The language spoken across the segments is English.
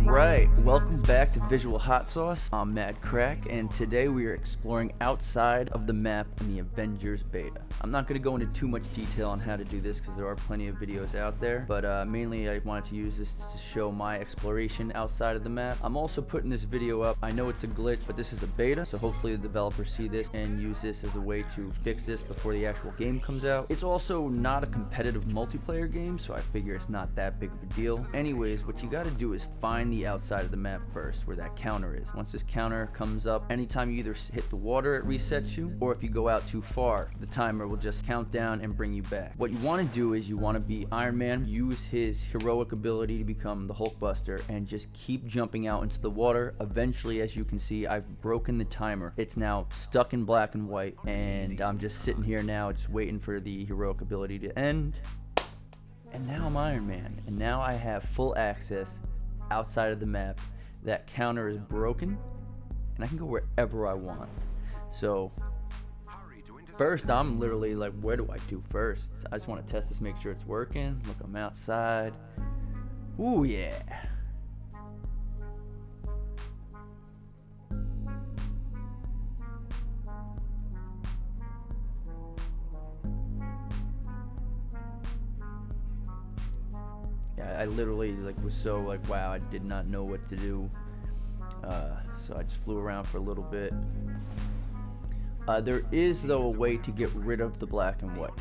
Alright, welcome back to VisualHotSauce. I'm MR.MADDCRACK, and today we are exploring outside of the map in the Avengers beta. I'm not going to go into too much detail on how to do this because there are plenty of videos out there, but mainly I wanted to use this to show my exploration outside of the map. I'm also putting this video up. I know it's a glitch, but this is a beta, so hopefully the developers see this and use this as a way to fix this before the actual game comes out. It's also not a competitive multiplayer game, so I figure it's not that big of a deal. Anyways, what you got to do is find the outside of the map first, where that counter is. Once this counter comes up, anytime you either hit the water, it resets you, or if you go out too far, the timer will just count down and bring you back. What you want to do is you want to be Iron Man, use his heroic ability to become the Hulkbuster, and just keep jumping out into the water. Eventually, as you can see, I've broken the timer. It's now stuck in black and white, and I'm just sitting here now just waiting for the heroic ability to end. And now I'm Iron Man, and now I have full access outside of the map. That counter is broken and I can go wherever I want. So first, I'm literally like, what do I do first? I just want to test this, make sure it's working. Look, I'm outside. Ooh, yeah. I literally was so wow, I did not know what to do, so I just flew around for a little bit. There is though a way to get rid of the black and white,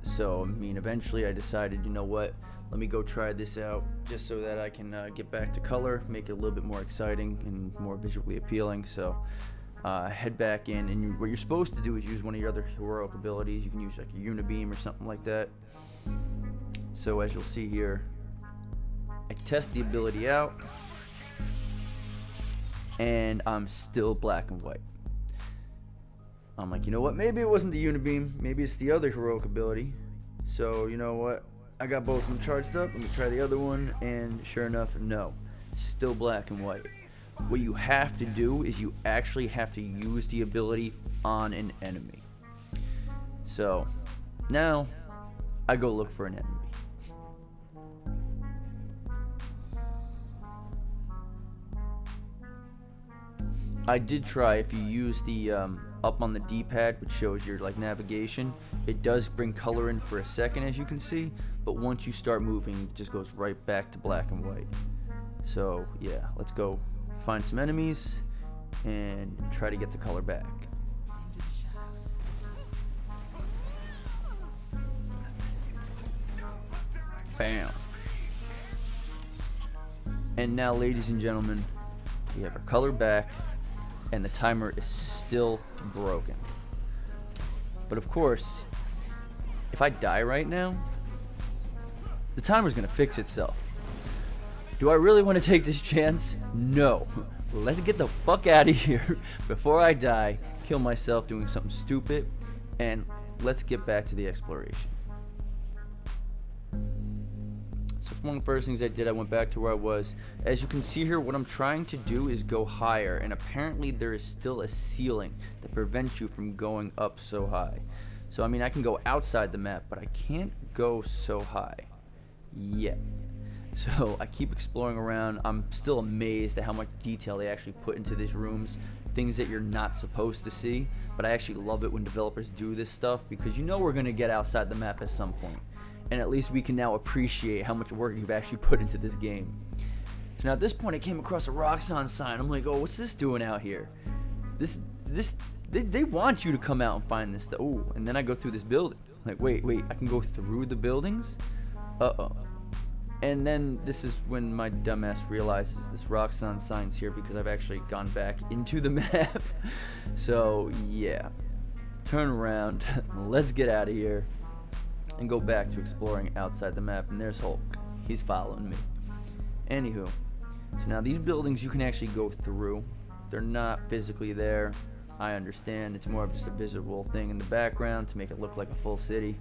so I mean eventually I decided, you know what, let me go try this out just so that I can get back to color, make it a little bit more exciting and more visually appealing. So head back in, and what you're supposed to do is use one of your other heroic abilities. You can use like a unibeam or something like that. So as you'll see here, I test the ability out, and I'm still black and white. I'm like, you know what, maybe it wasn't the unibeam, maybe it's the other heroic ability. So you know what, I got both of them charged up. Let me try the other one, and sure enough, no, still black and white. What you have to do is you actually have to use the ability on an enemy. So now I go look for an enemy. I did try, if you use the up on the D-pad, which shows your navigation, it does bring color in for a second, as you can see, but once you start moving, it just goes right back to black and white. So yeah, let's go find some enemies and try to get the color back. Bam. And now, ladies and gentlemen, we have our color back, and the timer is still broken. But of course, if I die right now, the timer's gonna fix itself. Do I really want to take this chance? No. Let's get the fuck out of here before I die, kill myself doing something stupid, and let's get back to the exploration. One of the first things I did, I went back to where I was. As you can see here, what I'm trying to do is go higher, and apparently there is still a ceiling that prevents you from going up so high. So I mean, I can go outside the map, but I can't go so high yet. So I keep exploring around. I'm still amazed at how much detail they actually put into these rooms, things that you're not supposed to see. But I actually love it when developers do this stuff, because you know we're gonna get outside the map at some point. And at least we can now appreciate how much work you've actually put into this game. So now at this point, I came across a Roxxon sign. I'm like, oh, what's this doing out here? They want you to come out and find this stuff. Ooh, and then I go through this building. Like, wait, I can go through the buildings? Uh-oh. And then this is when my dumbass realizes this Roxxon sign's here, because I've actually gone back into the map. So yeah, turn around, let's get out of here and go back to exploring outside the map. And there's Hulk, he's following me. Anywho, so now these buildings you can actually go through. They're not physically there, I understand. It's more of just a visual thing in the background to make it look like a full city.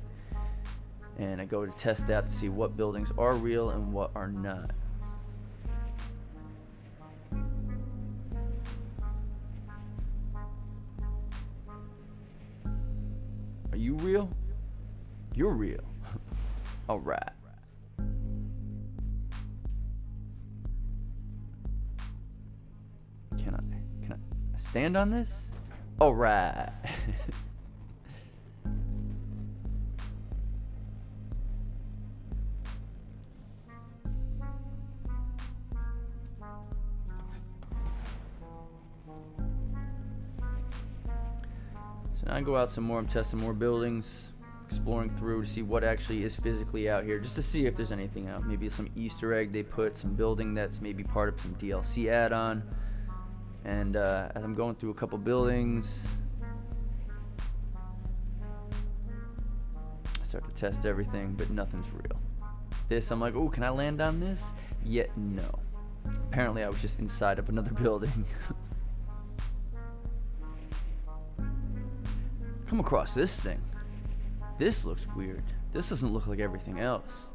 And I go to test out to see what buildings are real and what are not. you real? You're real. Alright. Can I stand on this? Alright. So now I go out some more. I'm testing more buildings, exploring through to see what actually is physically out here, just to see if there's anything out. Maybe some Easter egg they put, some building that's maybe part of some DLC add-on. And as I'm going through a couple buildings, I start to test everything, but nothing's real. This, I'm like, oh, can I land on this? Yet no. Apparently I was just inside of another building. Come across this thing. This looks weird. This doesn't look like everything else.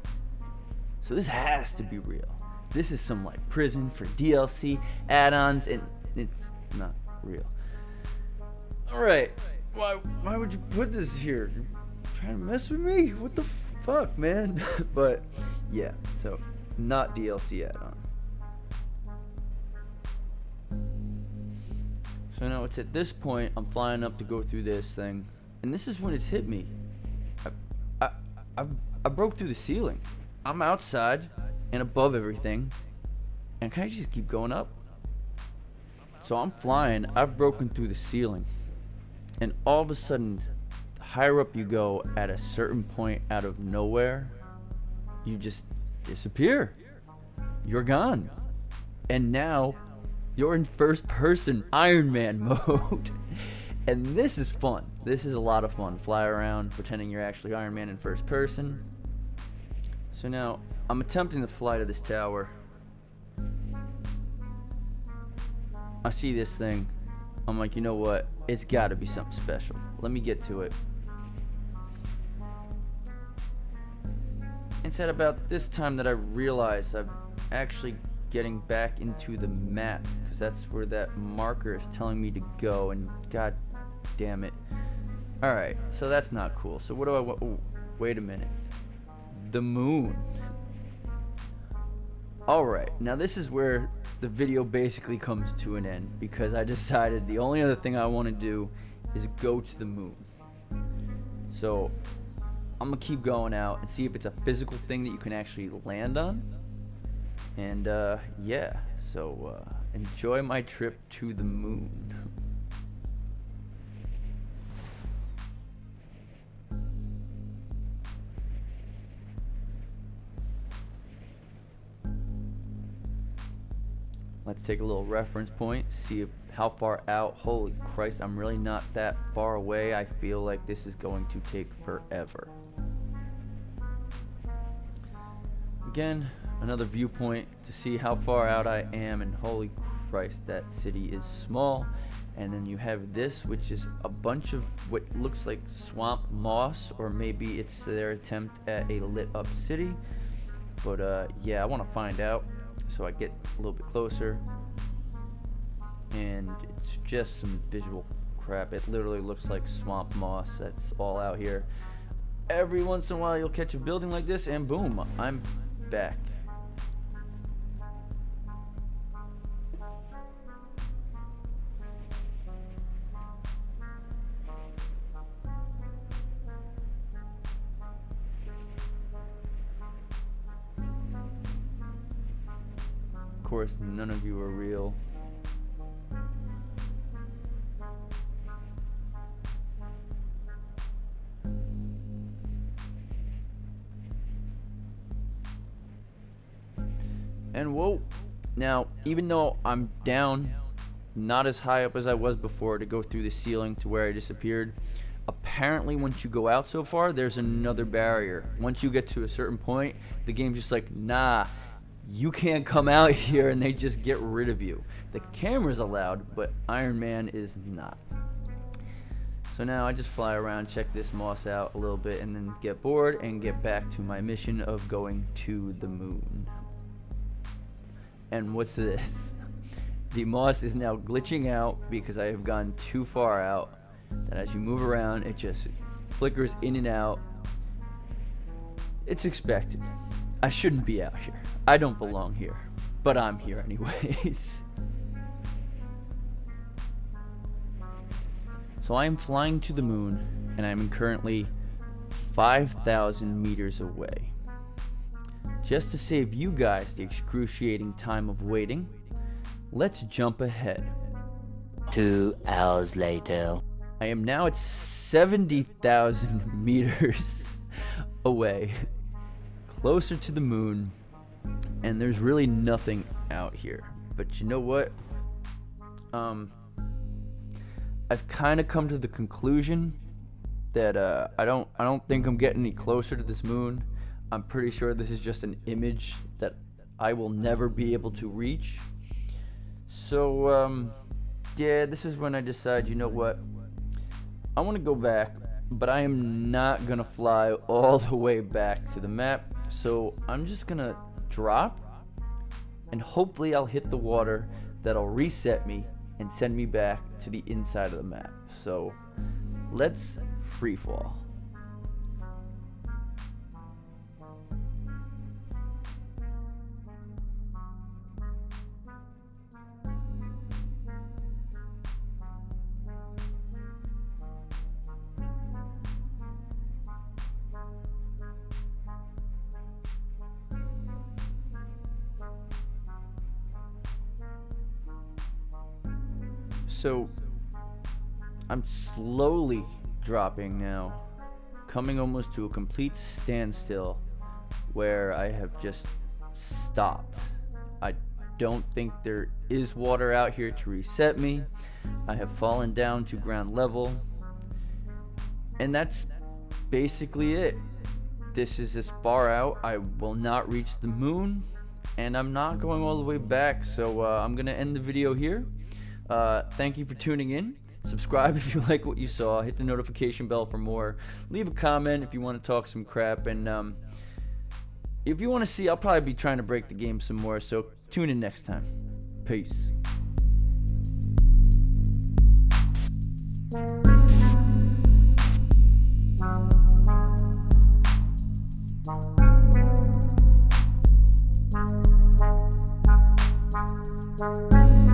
So this has to be real. This is some like prison for DLC add-ons, and it's not real. Alright. Why would you put this here? You're trying to mess with me? What the fuck, man? But yeah, so not DLC add-on. So now it's at this point I'm flying up to go through this thing, and this is when it's hit me. I broke through the ceiling. I'm outside and above everything, and can I just keep going up? So I'm flying. I've broken through the ceiling, and all of a sudden, the higher up you go, at a certain point out of nowhere, you just disappear. You're gone, and now you're in first person Iron Man mode. And this is fun. This is a lot of fun. Fly around pretending you're actually Iron Man in first person. So now I'm attempting to fly to this tower. I see this thing. I'm like, you know what? It's got to be something special. Let me get to it. It's at about this time that I realize I'm actually getting back into the map, because that's where that marker is telling me to go, and god damn it. Alright, so that's not cool. So what do I want? Oh, wait a minute. The moon. Alright, now this is where the video basically comes to an end, because I decided the only other thing I want to do is go to the moon. So I'm gonna keep going out and see if it's a physical thing that you can actually land on. And yeah, so enjoy my trip to the moon. Let's take a little reference point, see how far out. Holy Christ, I'm really not that far away. I feel like this is going to take forever. Again, another viewpoint to see how far out I am, and holy Christ, that city is small. And then you have this, which is a bunch of what looks like swamp moss, or maybe it's their attempt at a lit up city. But yeah, I want to find out. So I get a little bit closer, and it's just some visual crap. It literally looks like swamp moss that's all out here. Every once in a while you'll catch a building like this, and boom, I'm back. Of course, none of you are real. And whoa, now even though I'm down, not as high up as I was before to go through the ceiling to where I disappeared, apparently once you go out so far, there's another barrier. Once you get to a certain point, the game's just like, nah, you can't come out here, and they just get rid of you. The camera's allowed, but Iron Man is not. So now I just fly around, check this moss out a little bit, and then get bored and get back to my mission of going to the moon. And what's this? The moss is now glitching out because I have gone too far out. And as you move around, it just flickers in and out. It's expected. I shouldn't be out here. I don't belong here. But I'm here anyways. So I am flying to the moon, and I'm currently 5,000 meters away. Just to save you guys the excruciating time of waiting, let's jump ahead. 2 hours later. I am now at 70,000 meters away, closer to the moon, and there's really nothing out here. But you know what? I've kind of come to the conclusion that I don't think I'm getting any closer to this moon. I'm pretty sure this is just an image that I will never be able to reach. So yeah, this is when I decide, you know what? I want to go back, but I am not gonna fly all the way back to the map. So I'm just gonna drop, and hopefully I'll hit the water that'll reset me and send me back to the inside of the map. So let's free fall. So I'm slowly dropping now, coming almost to a complete standstill where I have just stopped. I don't think there is water out here to reset me. I have fallen down to ground level, and that's basically it. This is as far out. I will not reach the moon, and I'm not going all the way back, so I'm gonna end the video here. Thank you for tuning in. Subscribe if you like what you saw. Hit the notification bell for more. Leave a comment if you want to talk some crap. And if you want to see, I'll probably be trying to break the game some more. So tune in next time. Peace. Bye.